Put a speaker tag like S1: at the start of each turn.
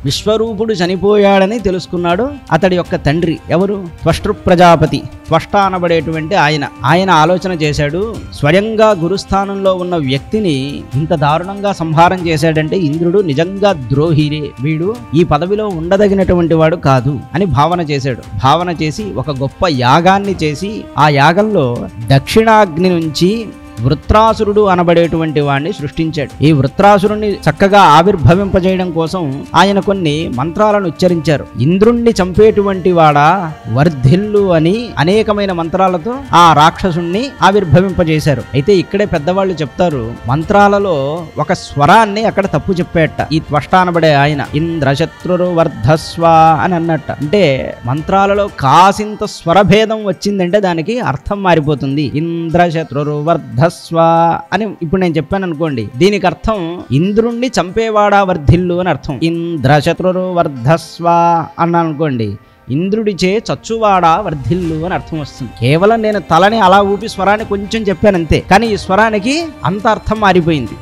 S1: విశ్వరూపుడు చనిపోయాడని తెలుసుకున్నాడు అతడి యొక్క తండ్రి. ఎవరు? త్వష్టృ ప్రజాపతి. త్వష్ట అనబడేటువంటి ఆయన ఆలోచన చేశాడు, స్వయంగా గురుస్థానంలో ఉన్న వ్యక్తిని ఇంత దారుణంగా సంహారం చేశాడంటే ఇంద్రుడు నిజంగా ద్రోహిరే, వీడు ఈ పదవిలో ఉండదగినటువంటి వాడు కాదు అని భావన చేశాడు. భావన చేసి ఒక గొప్ప యాగాన్ని చేసి ఆ యాగంలో దక్షిణాగ్ని నుంచి వృత్రాసురుడు అనబడేటువంటి వాడిని సృష్టించాడు. ఈ వృత్రాసురుణ్ణి చక్కగా ఆవిర్భవింపజేయడం కోసం ఆయన కొన్ని మంత్రాలను ఉచ్చరించారు. ఇంద్రుణ్ణి చంపేటువంటి వాడా వర్ధిల్లు అని అనేకమైన మంత్రాలతో ఆ రాక్షసుణ్ణి ఆవిర్భవింపజేశారు. అయితే ఇక్కడే పెద్దవాళ్ళు చెప్తారు, మంత్రాలలో ఒక స్వరాన్ని అక్కడ తప్పు చెప్పేట ఈ త్వష్ట అనబడే ఆయన. ఇంద్రశత్రు వర్ధస్వ అని అన్నట్ట. అంటే మంత్రాలలో కాసింత స్వరభేదం వచ్చిందంటే దానికి అర్థం మారిపోతుంది. ఇంద్రశత్రు వర్ధస్వ అని ఇప్పుడు నేను చెప్పాను అనుకోండి, దీనికి అర్థం ఇంద్రుణ్ణి చంపేవాడా వర్ధిల్లు అని అర్థం. ఇంద్రశత్రు వర్ధస్వ అన్నాను అనుకోండి, ఇంద్రుడిచే చచ్చువాడా వర్ధిల్లు అని అర్థం వస్తుంది. కేవలం నేను తలని అలా ఊపి స్వరాన్ని కొంచెం చెప్పాను అంతే, కానీ ఈ స్వరానికి అంత అర్థం మారిపోయింది.